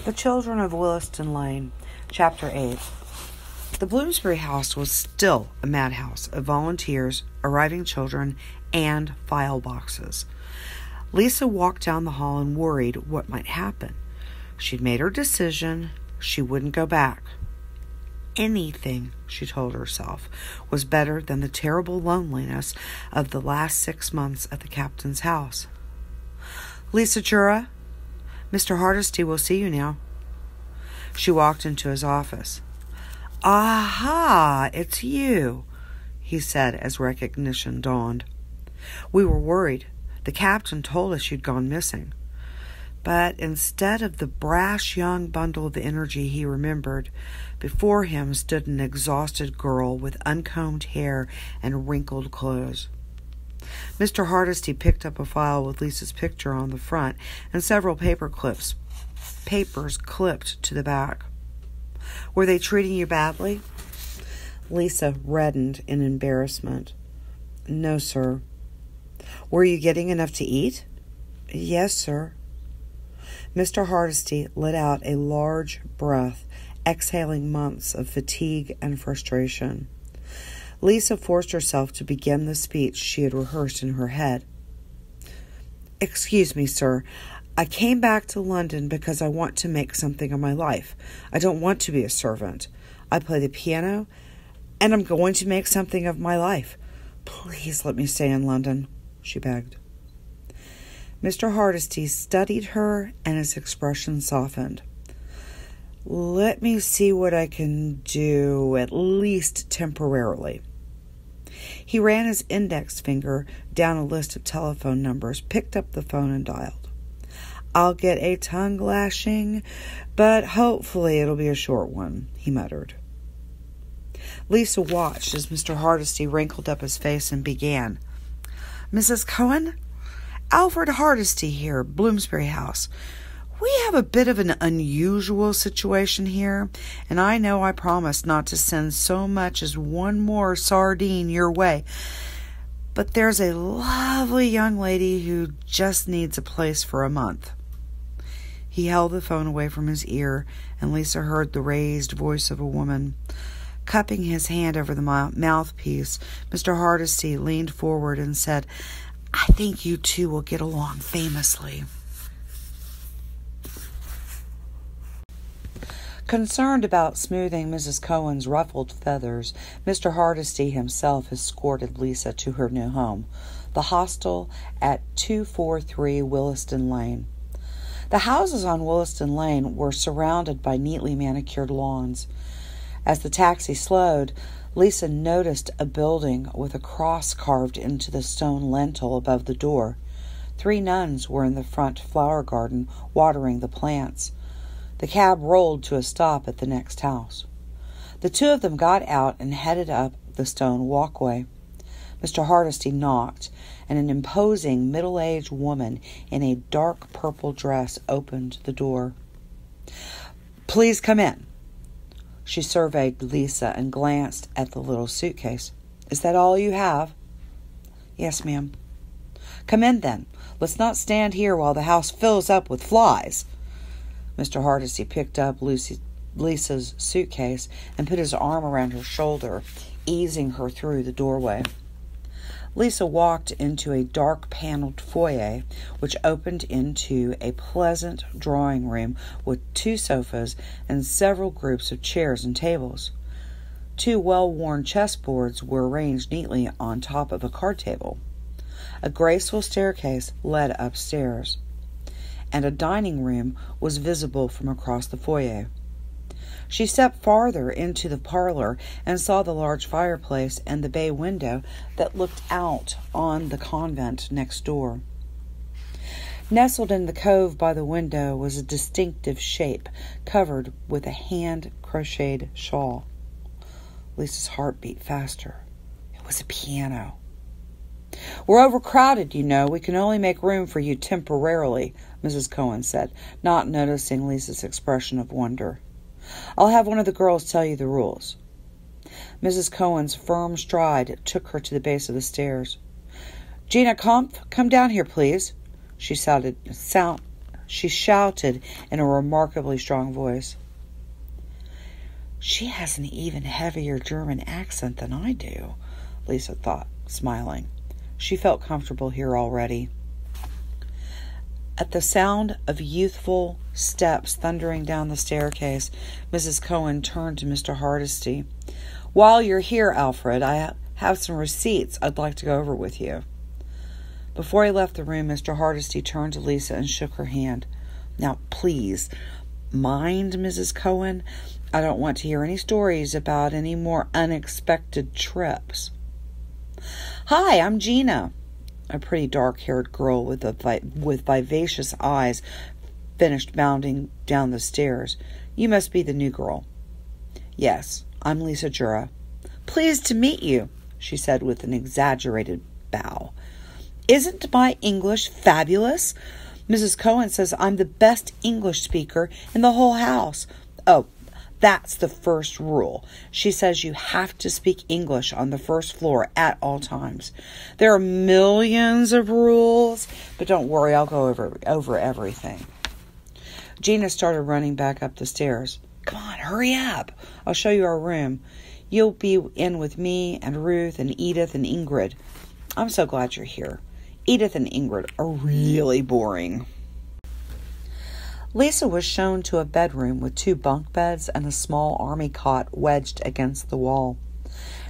The Children of Williston Lane, Chapter 8. The Bloomsbury house was still a madhouse of volunteers, arriving children, and file boxes. Lisa walked down the hall and worried what might happen. She'd made her decision. She wouldn't go back. Anything, she told herself, was better than the terrible loneliness of the last 6 months at the captain's house. "Lisa Jura, Mr. Hardesty will see you now." She walked into his office. "Aha, it's you," he said as recognition dawned. "We were worried. The captain told us you'd gone missing." But instead of the brash young bundle of energy he remembered, before him stood an exhausted girl with uncombed hair and wrinkled clothes. Mr. Hardesty picked up a file with Lisa's picture on the front and several papers clipped to the back. "Were they treating you badly?" Lisa reddened in embarrassment. "No, sir." "Were you getting enough to eat?" "Yes, sir." Mr. Hardesty let out a large breath, exhaling months of fatigue and frustration. Lisa forced herself to begin the speech she had rehearsed in her head. "Excuse me, sir. I came back to London because I want to make something of my life. I don't want to be a servant. I play the piano, and I'm going to make something of my life. Please let me stay in London," she begged. Mr. Hardesty studied her, and his expression softened. "Let me see what I can do, at least temporarily." He ran his index finger down a list of telephone numbers, picked up the phone, and dialed. "I'll get a tongue lashing, but hopefully it'll be a short one," he muttered. Lisa watched as Mr. Hardesty wrinkled up his face and began. "Mrs. Cohen? Alfred Hardesty here, Bloomsbury House. We have a bit of an unusual situation here, and I know I promised not to send so much as one more sardine your way, but there's a lovely young lady who just needs a place for a month." He held the phone away from his ear, and Lisa heard the raised voice of a woman. Cupping his hand over the mouthpiece, Mr. Hardesty leaned forward and said, "I think you two will get along famously." Concerned about smoothing Mrs. Cohen's ruffled feathers, Mr. Hardesty himself escorted Lisa to her new home, the hostel at 243 Williston Lane. The houses on Williston Lane were surrounded by neatly manicured lawns. As the taxi slowed, Lisa noticed a building with a cross carved into the stone lintel above the door. 3 nuns were in the front flower garden watering the plants. The cab rolled to a stop at the next house. The 2 of them got out and headed up the stone walkway. Mr. Hardesty knocked, and an imposing middle-aged woman in a dark purple dress opened the door. "Please come in." She surveyed Lisa and glanced at the little suitcase. "Is that all you have?" "Yes, ma'am." "Come in, then. Let's not stand here while the house fills up with flies." Mr. Hardesty picked up Lisa's suitcase and put his arm around her shoulder, easing her through the doorway. Lisa walked into a dark-paneled foyer, which opened into a pleasant drawing room with 2 sofas and several groups of chairs and tables. 2 well-worn chessboards were arranged neatly on top of a card table. A graceful staircase led upstairs, and a dining room was visible from across the foyer. She stepped farther into the parlor and saw the large fireplace and the bay window that looked out on the convent next door. Nestled in the cove by the window was a distinctive shape covered with a hand-crocheted shawl. Lisa's heart beat faster. It was a piano. "We're overcrowded, you know. We can only make room for you temporarily," Mrs. Cohen said, not noticing Lisa's expression of wonder. "I'll have one of the girls tell you the rules." Mrs. Cohen's firm stride took her to the base of the stairs. "Gina Kampf, come down here, please," she shouted she shouted in a remarkably strong voice. She has an even heavier German accent than I do, Lisa thought, smiling. She felt comfortable here already. At the sound of youthful steps thundering down the staircase, Mrs. Cohen turned to Mr. Hardesty. While you're here, Alfred, I have some receipts I'd like to go over with you. Before he left the room, Mr. Hardesty turned to Lisa and shook her hand. Now, please, mind Mrs. Cohen. I don't want to hear any stories about any more unexpected trips. Hi, I'm Gina. A pretty dark-haired girl with vivacious eyes finished bounding down the stairs. You must be the new girl. Yes, I'm Lisa Jura. Pleased to meet you, she said with an exaggerated bow. Isn't my English fabulous? Mrs. Cohen says I'm the best English speaker in the whole house. Oh, that's the first rule. She says you have to speak English on the first floor at all times. There are millions of rules, but don't worry, I'll go over everything. Gina started running back up the stairs. Come on, hurry up. I'll show you our room. You'll be in with me and Ruth and Edith and Ingrid. I'm so glad you're here. Edith and Ingrid are really boring. Lisa was shown to a bedroom with 2 bunk beds and a small army cot wedged against the wall.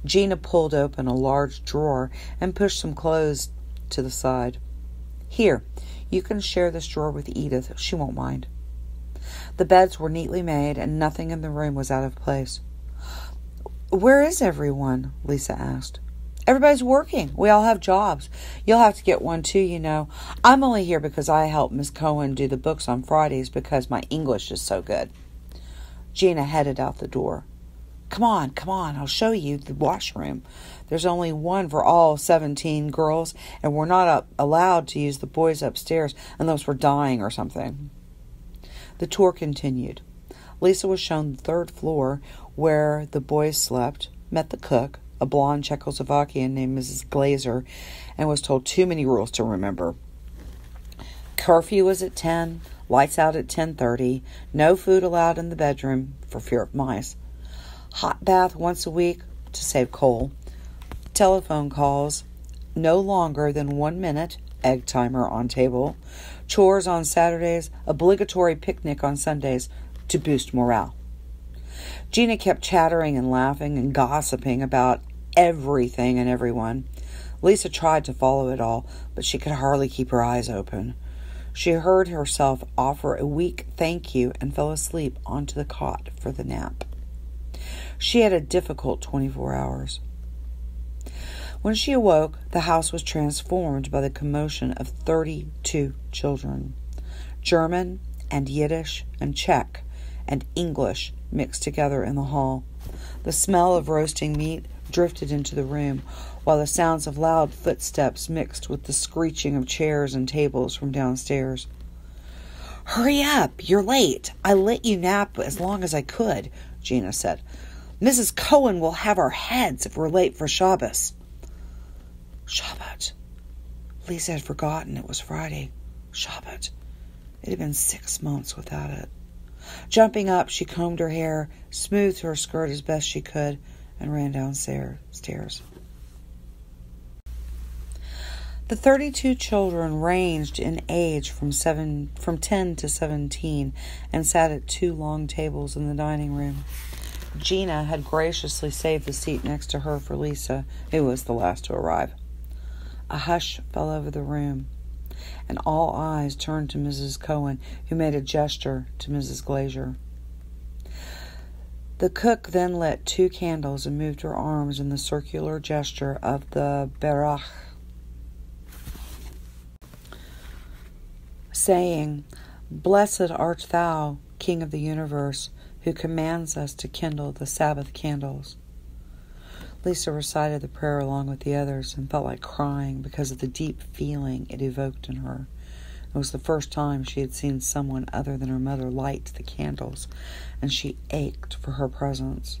Gina pulled open a large drawer and pushed some clothes to the side. Here, you can share this drawer with Edith. She won't mind. The beds were neatly made and nothing in the room was out of place. Where is everyone? Lisa asked. Everybody's working. We all have jobs. You'll have to get one too, you know. I'm only here because I help Miss Cohen do the books on Fridays because my English is so good. Gina headed out the door. Come on. I'll show you the washroom. There's only one for all 17 girls, and we're not allowed to use the boys upstairs unless we're dying or something. The tour continued. Lisa was shown the 3rd floor where the boys slept, met the cook, a blonde Czechoslovakian named Mrs. Glazer, and was told too many rules to remember. Curfew was at 10, lights out at 10:30, no food allowed in the bedroom for fear of mice, hot bath once a week to save coal, telephone calls no longer than 1 minute, egg timer on table, chores on Saturdays, obligatory picnic on Sundays to boost morale. Gina kept chattering and laughing and gossiping about everything and everyone. Lisa tried to follow it all, but she could hardly keep her eyes open. She heard herself offer a weak thank you and fell asleep onto the cot for the nap. She had a difficult 24 hours. When she awoke, the house was transformed by the commotion of 32 children. German and Yiddish and Czech and English mixed together in the hall. The smell of roasting meat drifted into the room, while the sounds of loud footsteps mixed with the screeching of chairs and tables from downstairs. Hurry up, you're late. I let you nap as long as I could, Gina said. Mrs. Cohen will have our heads if we're late for Shabbos. Shabbat. Lisa had forgotten it was Friday. Shabbat. It had been 6 months without it. Jumping up, she combed her hair, smoothed her skirt as best she could, and ran downstairs. The 32 children ranged in age from 10 to 17 and sat at 2 long tables in the dining room. Gina had graciously saved the seat next to her for Lisa, who was the last to arrive. A hush fell over the room, and all eyes turned to Mrs. Cohen, who made a gesture to Mrs. Glazer. The cook then lit 2 candles and moved her arms in the circular gesture of the Berach, saying, Blessed art thou, King of the universe, who commands us to kindle the Sabbath candles. Lisa recited the prayer along with the others and felt like crying because of the deep feeling it evoked in her. It was the first time she had seen someone other than her mother light the candles, and she ached for her presence.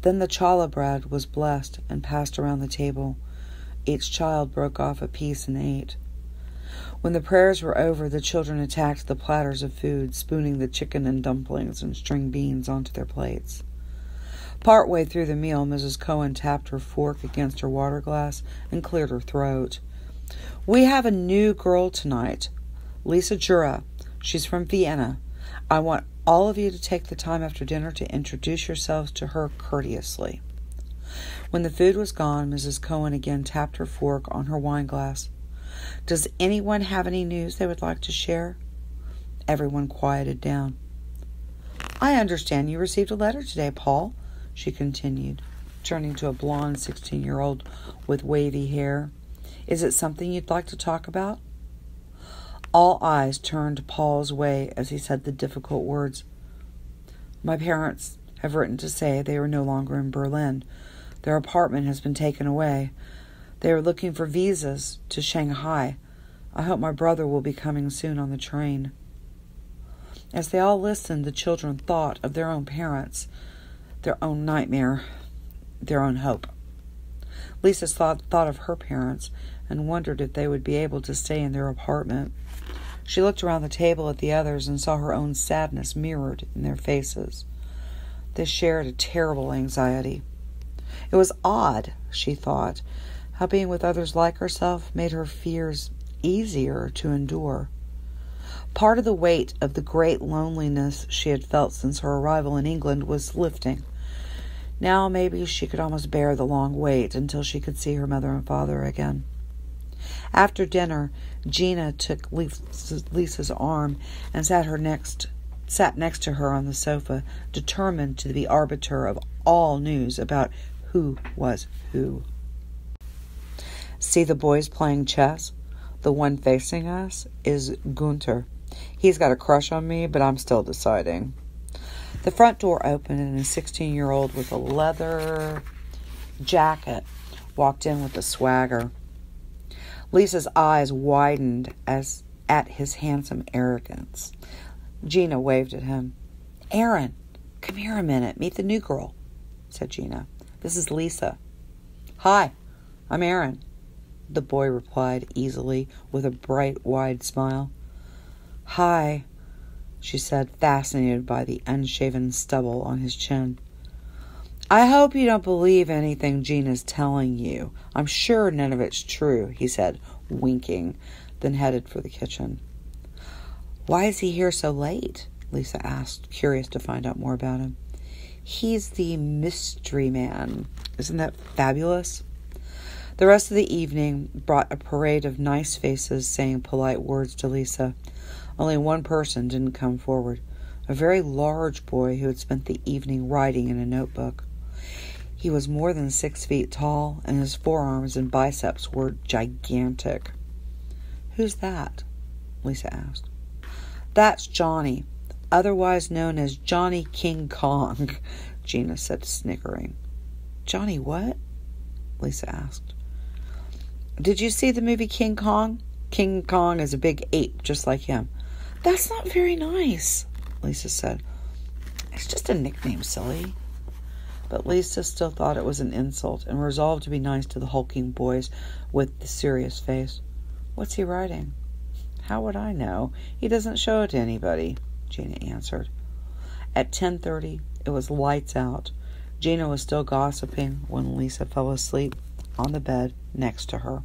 Then the challah bread was blessed and passed around the table. Each child broke off a piece and ate. When the prayers were over, the children attacked the platters of food, spooning the chicken and dumplings and string beans onto their plates. Partway through the meal, Mrs. Cohen tapped her fork against her water glass and cleared her throat. "We have a new girl tonight, Lisa Jura. She's from Vienna. I want all of you to take the time after dinner to introduce yourselves to her courteously." When the food was gone, Mrs. Cohen again tapped her fork on her wine glass. "Does anyone have any news they would like to share?" Everyone quieted down. "I understand you received a letter today, Paul," she continued, turning to a blonde 16-year-old with wavy hair. "Is it something you'd like to talk about?" All eyes turned Paul's way as he said the difficult words. "My parents have written to say they are no longer in Berlin. Their apartment has been taken away. They are looking for visas to Shanghai. I hope my brother will be coming soon on the train." As they all listened, the children thought of their own parents, their own nightmare, their own hope. Lisa thought of her parents and wondered if they would be able to stay in their apartment. She looked around the table at the others and saw her own sadness mirrored in their faces. They shared a terrible anxiety. It was odd, she thought, how being with others like herself made her fears easier to endure. Part of the weight of the great loneliness she had felt since her arrival in England was lifting. Now maybe she could almost bear the long wait until she could see her mother and father again. After dinner, Gina took Lisa's arm and sat next to her on the sofa, determined to be arbiter of all news about who was who. "See the boys playing chess? The one facing us is Gunther. He's got a crush on me, but I'm still deciding." The front door opened and a 16-year-old with a leather jacket walked in with a swagger. Lisa's eyes widened at his handsome arrogance. Gina waved at him. "Aaron, come here a minute. Meet the new girl," said Gina. "This is Lisa." "Hi, I'm Aaron," the boy replied easily with a bright, wide smile. "Hi," she said, fascinated by the unshaven stubble on his chin. "I hope you don't believe anything Gina's telling you. I'm sure none of it's true," he said, winking, then headed for the kitchen. "Why is he here so late?" Lisa asked, curious to find out more about him. "He's the mystery man. Isn't that fabulous?" The rest of the evening brought a parade of nice faces saying polite words to Lisa. Only one person didn't come forward, a very large boy who had spent the evening writing in a notebook. He was more than 6 feet tall, and his forearms and biceps were gigantic. "Who's that?" Lisa asked. "That's Johnny, otherwise known as Johnny King Kong," Gina said, snickering. "Johnny what?" Lisa asked. "Did you see the movie King Kong? King Kong is a big ape just like him." "That's not very nice," Lisa said. "It's just a nickname, silly." But Lisa still thought it was an insult and resolved to be nice to the hulking boys with the serious face. "What's he writing?" "How would I know? He doesn't show it to anybody," Gina answered. At 10:30, it was lights out. Gina was still gossiping when Lisa fell asleep on the bed next to her.